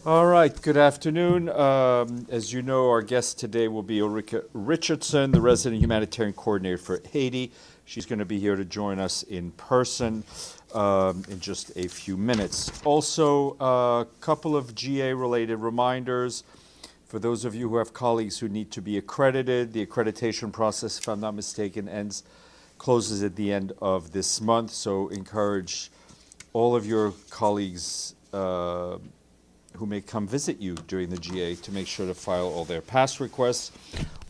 All right, good afternoon. As you know, our guest today will be Ulrika Richardson, the resident humanitarian coordinator for Haiti. She's going to be here to join us in person in just a few minutes. Also, a couple of GA-related reminders. For those of you who have colleagues who need to be accredited, the accreditation process, if I'm not mistaken, closes at the end of this month. So encourage all of your colleagues who may come visit you during the GA to make sure to file all their pass requests.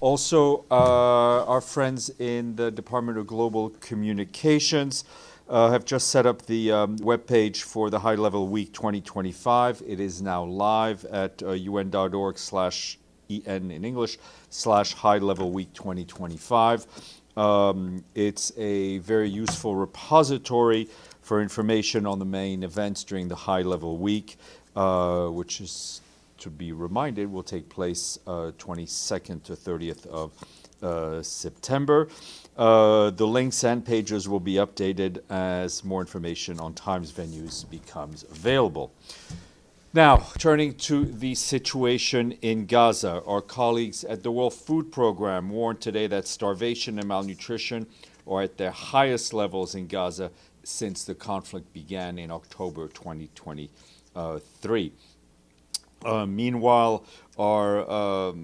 Also, our friends in the Department of Global Communications have just set up the webpage for the High Level Week 2025. It is now live at un.org/en in English /High Level Week 2025. It's a very useful repository for information on the main events during the High Level Week, which is, to be reminded, will take place 22nd to 30th of September. The links and pages will be updated as more information on times, venues becomes available. Now, turning to the situation in Gaza, our colleagues at the World Food Program warned today that starvation and malnutrition are at their highest levels in Gaza since the conflict began in October 2023. Meanwhile, the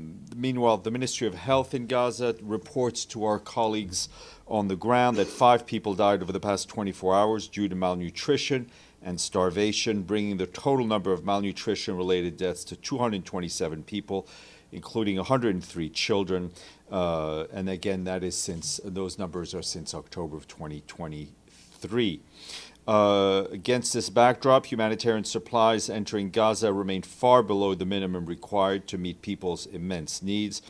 Ministry of Health in Gaza reports to our colleagues on the ground that 5 people died over the past 24 hours due to malnutrition and starvation, bringing the total number of malnutrition-related deaths to 227 people, including 103 children. And again, those numbers are since October of 2023. Against this backdrop, humanitarian supplies entering Gaza remain far below the minimum required to meet people's immense needs.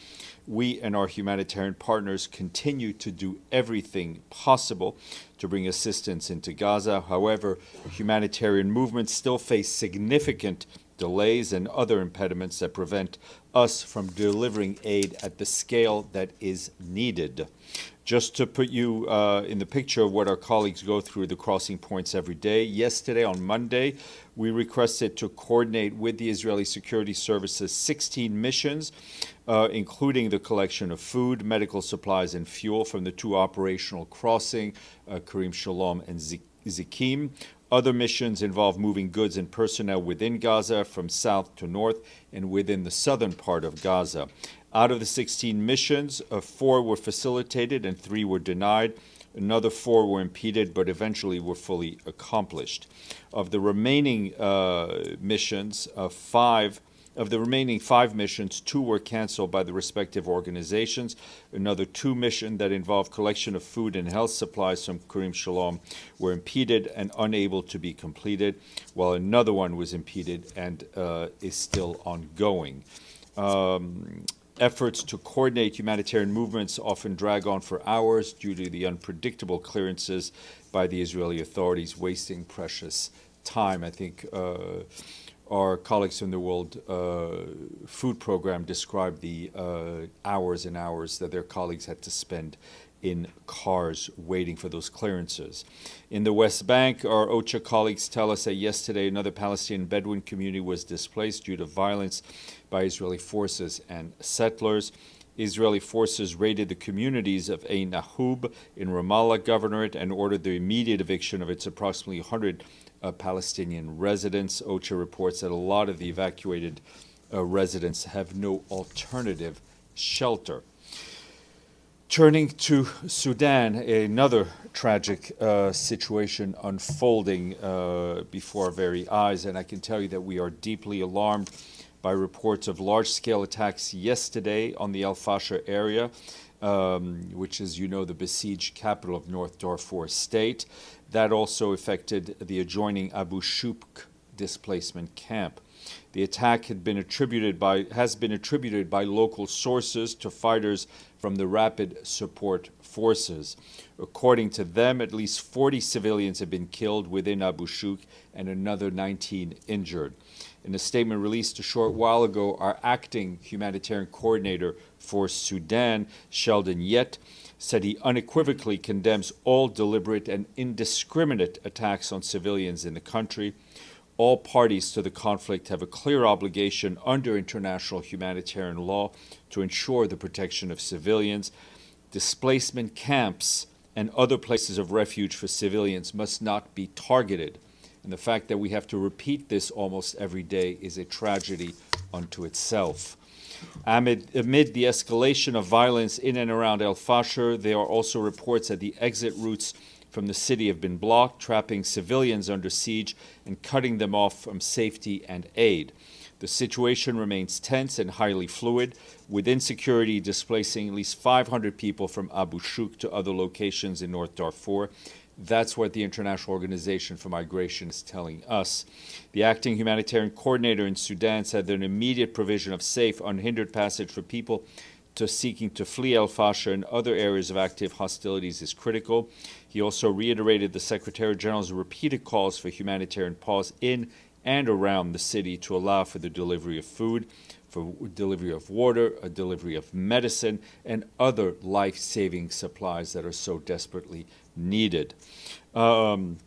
We and our humanitarian partners continue to do everything possible to bring assistance into Gaza. However, humanitarian movements still face significant delays and other impediments that prevent us from delivering aid at the scale that is needed. Just to put you in the picture of what our colleagues go through the crossing points every day, yesterday on Monday, we requested to coordinate with the Israeli Security Services 16 missions, including the collection of food, medical supplies, and fuel from the 2 operational crossing, Karim Shalom and Zikim. Other missions involve moving goods and personnel within Gaza from south to north and within the southern part of Gaza. Out of the 16 missions, 4 were facilitated and 3 were denied. Another 4 were impeded, but eventually were fully accomplished. Of the remaining missions, 5 missions, 2 were canceled by the respective organizations. Another 2 missions that involved collection of food and health supplies from Karim Shalom were impeded and unable to be completed, while another one was impeded and is still ongoing. Efforts to coordinate humanitarian movements often drag on for hours due to the unpredictable clearances by the Israeli authorities, wasting precious time. I think our colleagues from the World Food Program described the hours and hours that their colleagues had to spend in cars waiting for those clearances. In the West Bank, our OCHA colleagues tell us that yesterday another Palestinian Bedouin community was displaced due to violence by Israeli forces and settlers. Israeli forces raided the communities of Ein Nahub in Ramallah Governorate and ordered the immediate eviction of its approximately 100 Palestinian residents. OCHA reports that a lot of the evacuated residents have no alternative shelter. Turning to Sudan, another tragic situation unfolding before our very eyes, and I can tell you that we are deeply alarmed by reports of large-scale attacks yesterday on the Al-Fasher area, which is, the besieged capital of North Darfur State. That also affected the adjoining Abu Shuk displacement camp. The attack has been attributed by local sources to fighters from the Rapid Support Forces. According to them, at least 40 civilians have been killed within Abu Shuk and another 19 injured. In a statement released a short while ago, our acting humanitarian coordinator for Sudan, Sheldon Yett, said he unequivocally condemns all deliberate and indiscriminate attacks on civilians in the country. All parties to the conflict have a clear obligation under international humanitarian law to ensure the protection of civilians. Displacement camps and other places of refuge for civilians must not be targeted. And the fact that we have to repeat this almost every day is a tragedy unto itself. Amid the escalation of violence in and around El Fasher, there are also reports that the exit routes from the city have been blocked, trapping civilians under siege and cutting them off from safety and aid. The situation remains tense and highly fluid, with insecurity displacing at least 500 people from Abu Shuk to other locations in North Darfur. That's what the International Organization for Migration is telling us. The acting humanitarian coordinator in Sudan said that an immediate provision of safe, unhindered passage for people seeking to flee El Fasher and other areas of active hostilities is critical. He also reiterated the Secretary General's repeated calls for humanitarian pause in and around the city to allow for the delivery of food, for delivery of water, a delivery of medicine, and other life-saving supplies that are so desperately needed. And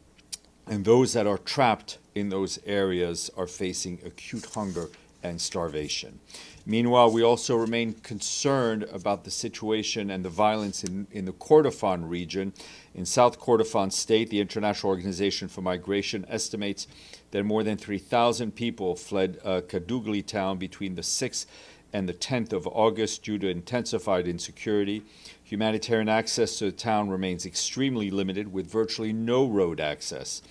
those that are trapped in those areas are facing acute hunger and starvation. Meanwhile, we also remain concerned about the situation and the violence in the Kordofan region. In South Kordofan State, the International Organization for Migration estimates that more than 3,000 people fled Kadugli town between the 6th and the 10th of August due to intensified insecurity. Humanitarian access to the town remains extremely limited, with virtually no road access.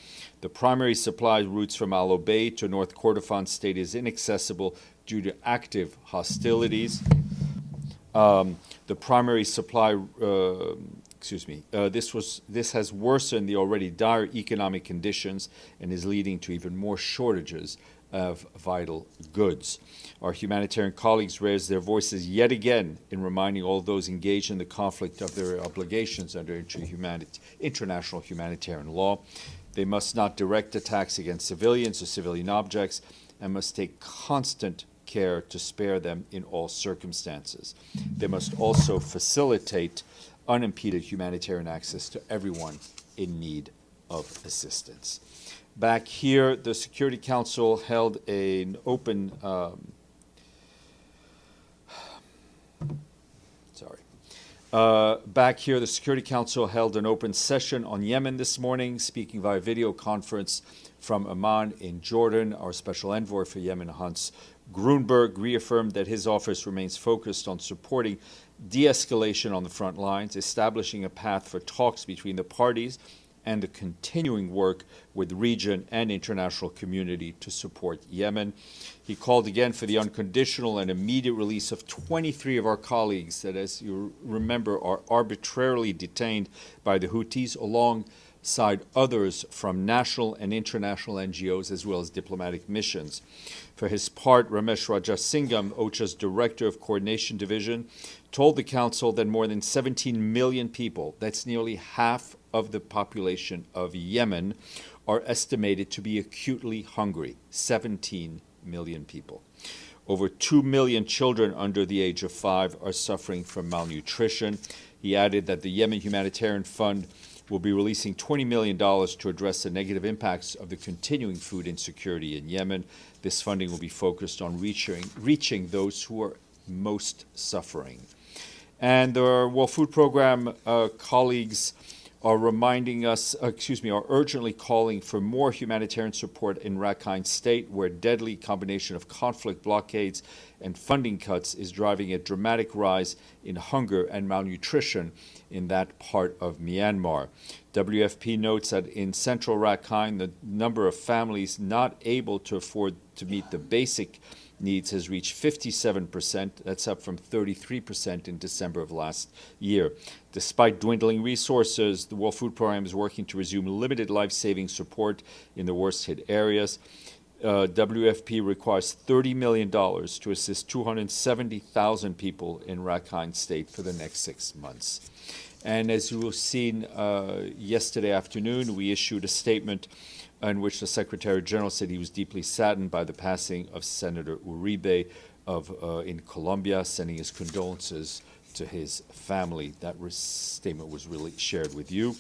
The primary supply routes from Al Obeid to North Kordofan State is inaccessible due to active hostilities. The primary supply, this has worsened the already dire economic conditions and is leading to even more shortages of vital goods. Our humanitarian colleagues raised their voices yet again in reminding all those engaged in the conflict of their obligations under international humanitarian law. They must not direct attacks against civilians or civilian objects and must take constant care to spare them in all circumstances. They must also facilitate unimpeded humanitarian access to everyone in need of assistance. Back here, the Security Council held an open back here, the Security Council held an open session on Yemen this morning, speaking via video conference from Amman in Jordan. Our Special Envoy for Yemen, Hans Grunberg, reaffirmed that his office remains focused on supporting de-escalation on the front lines, establishing a path for talks between the parties, and the continuing work with the region and international community to support Yemen. He called again for the unconditional and immediate release of 23 of our colleagues that, as you remember, are arbitrarily detained by the Houthis, alongside others from national and international NGOs as well as diplomatic missions. For his part, Ramesh Rajasingham, OCHA's Director of Coordination Division, told the Council that more than 17 million people, that's nearly half of the population of Yemen, are estimated to be acutely hungry. 17 million people. Over 2 million children under the age of 5 are suffering from malnutrition. He added that the Yemen Humanitarian Fund will be releasing $20 million to address the negative impacts of the continuing food insecurity in Yemen. This funding will be focused on reaching those who are most suffering. And our World Food Program colleagues are are urgently calling for more humanitarian support in Rakhine State, where deadly combination of conflict, blockades, and funding cuts is driving a dramatic rise in hunger and malnutrition in that part of Myanmar. WFP notes that in central Rakhine, the number of families not able to afford to meet the basic needs has reached 57%. That's up from 33% in December of last year. Despite dwindling resources, the World Food Program is working to resume limited life-saving support in the worst-hit areas. WFP requires $30 million to assist 270,000 people in Rakhine State for the next 6 months. And as you have seen yesterday afternoon, we issued a statement in which the Secretary General said he was deeply saddened by the passing of Senator Uribe in Colombia, sending his condolences to his family. That statement was really shared with you.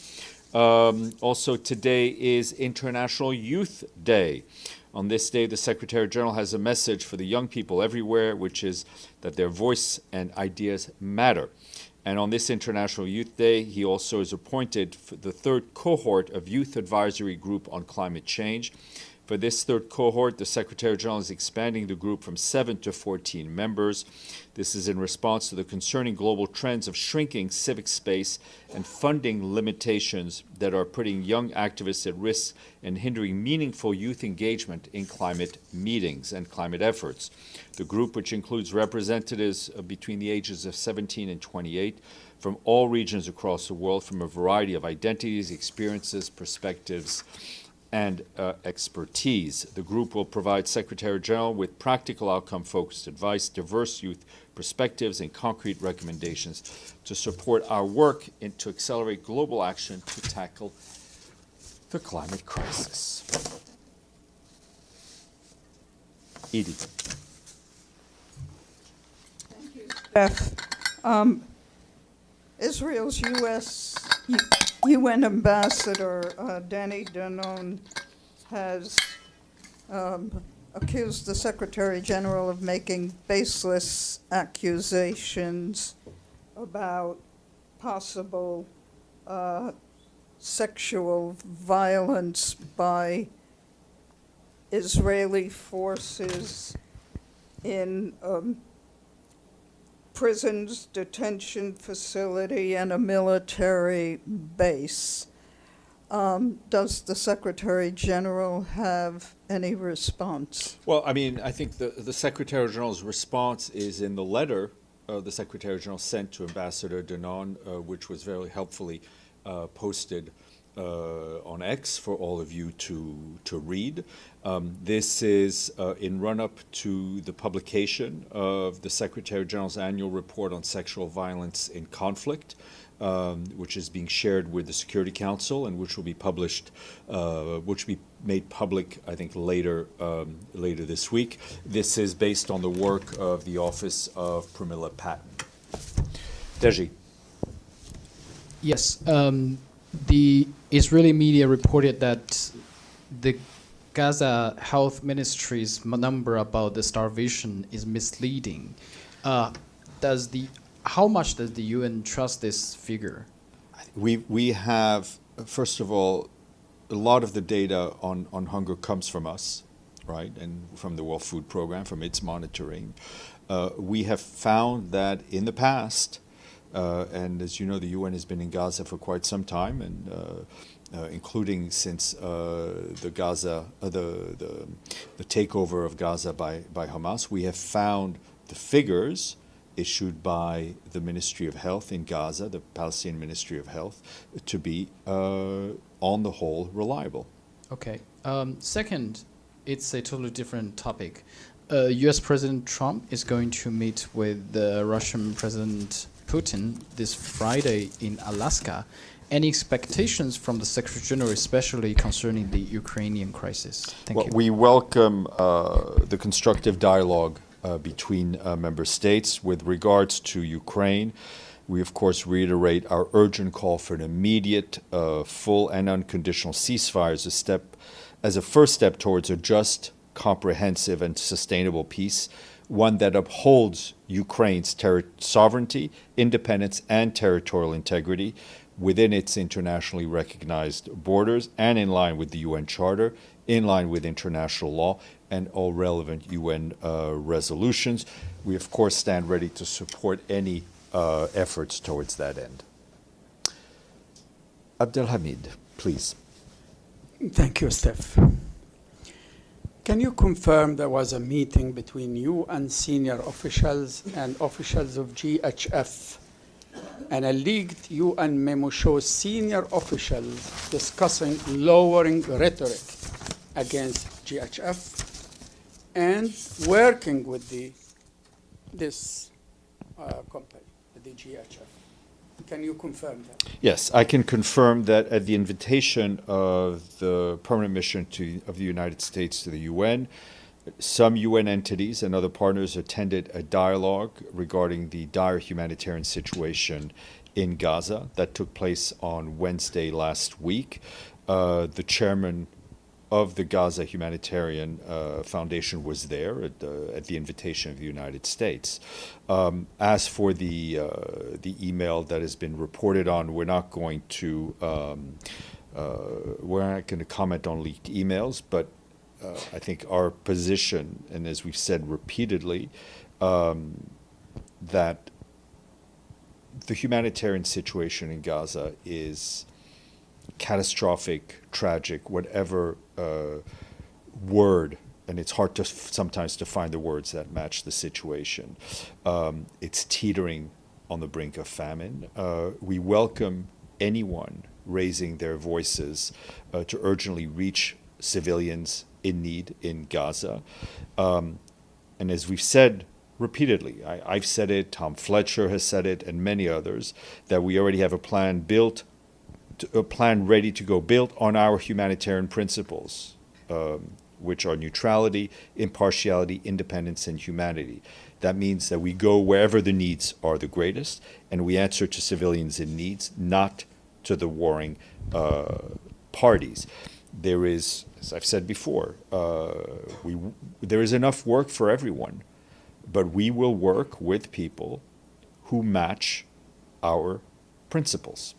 Also, today is International Youth Day. On this day, the Secretary General has a message for the young people everywhere, which is that their voice and ideas matter. And on this International Youth Day, he also is appointed for the third cohort of Youth Advisory Group on Climate Change. For this third cohort, the Secretary General is expanding the group from 7 to 14 members. This is in response to the concerning global trends of shrinking civic space and funding limitations that are putting young activists at risk and hindering meaningful youth engagement in climate meetings and climate efforts. The group, which includes representatives between the ages of 17 and 28 from all regions across the world, from a variety of identities, experiences, perspectives, and expertise. The group will provide Secretary General with practical outcome-focused advice, diverse youth perspectives, and concrete recommendations to support our work and to accelerate global action to tackle the climate crisis. Edie. Thank you, Jeff. Israel's UN Ambassador Danny Danon has accused the Secretary General of making baseless accusations about possible sexual violence by Israeli forces in prisons, detention facility, and a military base. Does the Secretary General have any response? Well, I mean, I think the Secretary General's response is in the letter the Secretary General sent to Ambassador Danon, which was very helpfully posted on X for all of you to read. This is in run-up to the publication of the Secretary General's annual report on sexual violence in conflict, which is being shared with the Security Council and which will be published, which will be made public, I think, later this week. This is based on the work of the Office of Pramila Patton. Deji. Yes. The Israeli media reported that the Gaza Health Ministry's number about the starvation is misleading. How much does the UN trust this figure? We have, first of all, a lot of the data on hunger comes from us, right, and from the World Food Program, from its monitoring. We have found that in the past, and as you know, the UN has been in Gaza for quite some time, and including since the takeover of Gaza by Hamas. We have found the figures issued by the Ministry of Health in Gaza, the Palestinian Ministry of Health, to be, on the whole, reliable. Okay. Second, it's a totally different topic. U.S. President Trump is going to meet with the Russian President Putin this Friday in Alaska. Any expectations from the Secretary General, especially concerning the Ukrainian crisis? Thank you. We welcome the constructive dialogue between member states. With regards to Ukraine, we of course reiterate our urgent call for an immediate, full and unconditional ceasefire as a first step towards a just, comprehensive and sustainable peace, one that upholds Ukraine's sovereignty, independence and territorial integrity within its internationally recognized borders and in line with the UN Charter, in line with international law and all relevant UN resolutions. We, of course, stand ready to support any efforts towards that end. Abdelhamid, please. Thank you, Steph. Can you confirm there was a meeting between you and senior officials and officials of GHF? And a leaked UN memo shows senior officials discussing lowering rhetoric against GHF and working with this company, the GHF. Can you confirm that? Yes, I can confirm that at the invitation of the permanent mission of the United States to the UN, some UN entities and other partners attended a dialogue regarding the dire humanitarian situation in Gaza that took place on Wednesday last week. The chairman of the Gaza Humanitarian Foundation was there at the invitation of the United States. As for the email that has been reported on, we're not going to comment on leaked emails, but I think our position, and as we've said repeatedly, that the humanitarian situation in Gaza is catastrophic, tragic, whatever word, and it's hard to sometimes to find the words that match the situation. It's teetering on the brink of famine. We welcome anyone raising their voices to urgently reach civilians in need in Gaza. And as we've said repeatedly, I've said it, Tom Fletcher has said it, and many others, that we already have a plan ready to go, built on our humanitarian principles, which are neutrality, impartiality, independence, and humanity. That means that we go wherever the needs are the greatest, and we answer to civilians in needs, not to the warring parties. There is, as I've said before, there is enough work for everyone, but we will work with people who match our principles.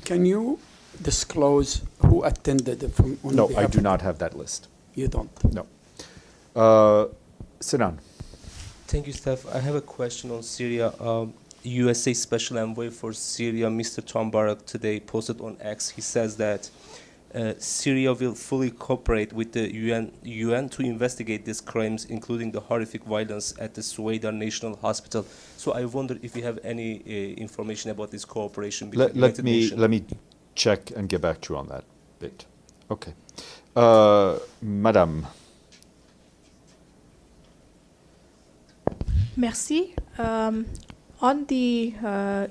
Can you disclose who attended from on No, behalf I do of- not have that list. You don't. No. Sinan. Thank you, Steph. I have a question on Syria. USA Special Envoy for Syria, Mr. Tom Barak, today posted on X. He says that Syria will fully cooperate with the UN to investigate these crimes, including the horrific violence at the Sudan National Hospital. So I wonder if you have any information about this cooperation between Let United me Nations. check and get back to you on that bit. Okay. Madame. Merci. On the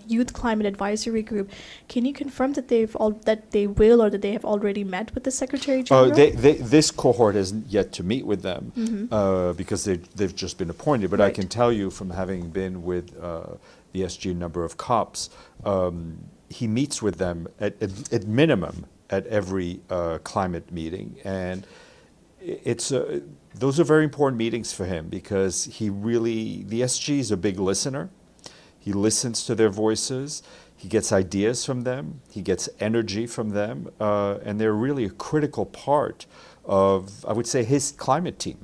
Youth Climate Advisory Group, can you confirm that they have already met with the Secretary General? This cohort hasn't yet to meet with them because they've just been appointed. But I Right. can tell you from having been with the SG number of COPs, he meets with them at minimum at every climate meeting, and those are very important meetings for him because the SG is a big listener. He listens to their voices. He gets ideas from them. He gets energy from them. And they're really a critical part of, I would say, his climate team.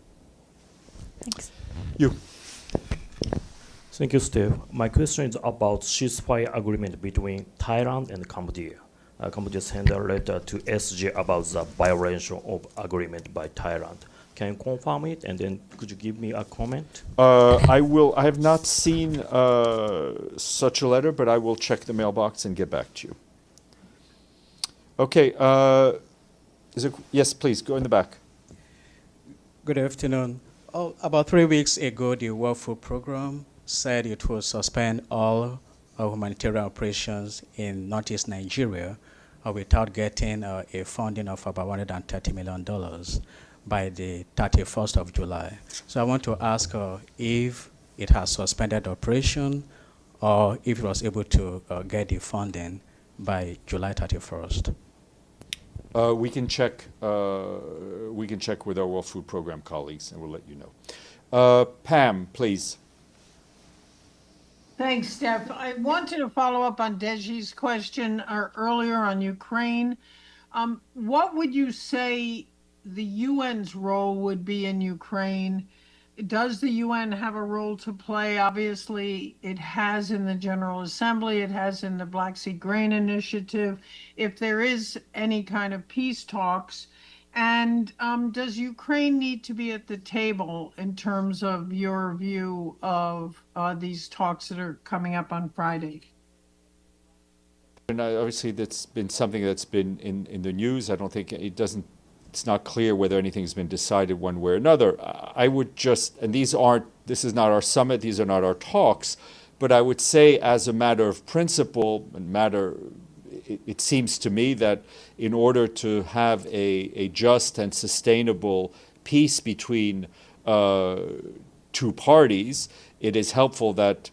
Thanks. You. Thank you, Steve. My question is about ceasefire agreement between Thailand and Cambodia. Cambodia sent a letter to SG about the violation of agreement by Thailand. Can you confirm it, and then could you give me a comment? I have not seen such a letter, but I will check the mailbox and get back to you. Okay. Yes, please, go in the back. Good afternoon. About 3 weeks ago, the World Food Program said it will suspend all humanitarian operations in northeast Nigeria without getting a funding of about $130 million by the 31st of July. So I want to ask if it has suspended operation or if it was able to get the funding by July 31st. We can check. We can check with our World Food Program colleagues, and we'll let you know. Pam, please. Thanks, Steph. I wanted to follow up on Deji's question earlier on Ukraine. What would you say the UN's role would be in Ukraine? Does the UN have a role to play? Obviously, it has in the General Assembly, it has in the Black Sea Grain Initiative. If there is any kind of peace talks, and does Ukraine need to be at the table in terms of your view of these talks that are coming up on Friday? And obviously, that's been something that's been in the news. I don't think it's not clear whether anything's been decided one way or another. I would just, and this is not our summit, these are not our talks, but I would say as a matter of principle it seems to me that in order to have a just and sustainable peace between two parties, it is helpful that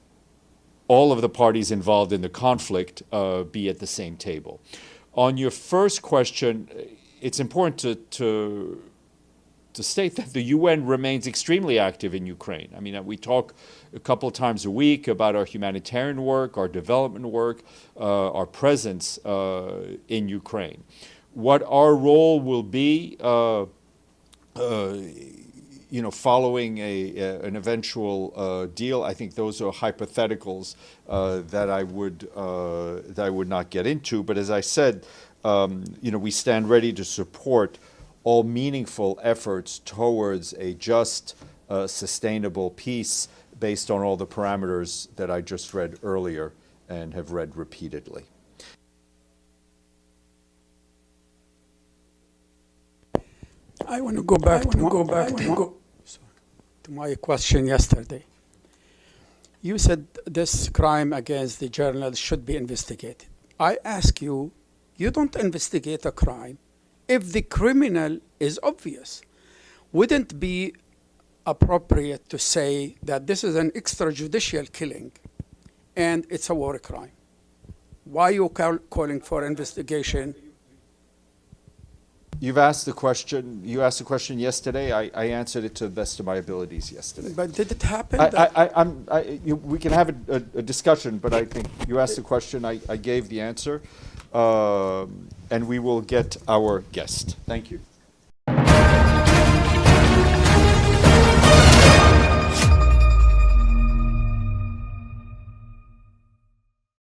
all of the parties involved in the conflict be at the same table. On your first question, it's important to state that the UN remains extremely active in Ukraine. I mean, we talk a couple of times a week about our humanitarian work, our development work, our presence in Ukraine. What our role will be, following an eventual deal, I think those are hypotheticals that I would not get into. But as I said, we stand ready to support all meaningful efforts towards a just, sustainable peace based on all the parameters that I just read earlier and have read repeatedly. I want to go back to my question yesterday. You said this crime against the journalists should be investigated. I ask you, you don't investigate a crime if the criminal is obvious. Wouldn't it be appropriate to say that this is an extrajudicial killing and it's a war crime? Why are you calling for investigation? You asked the question yesterday. I answered it to the best of my abilities yesterday. But did it happen? We can have a discussion, but I think you asked the question. I gave the answer, and we will get our guest. Thank you.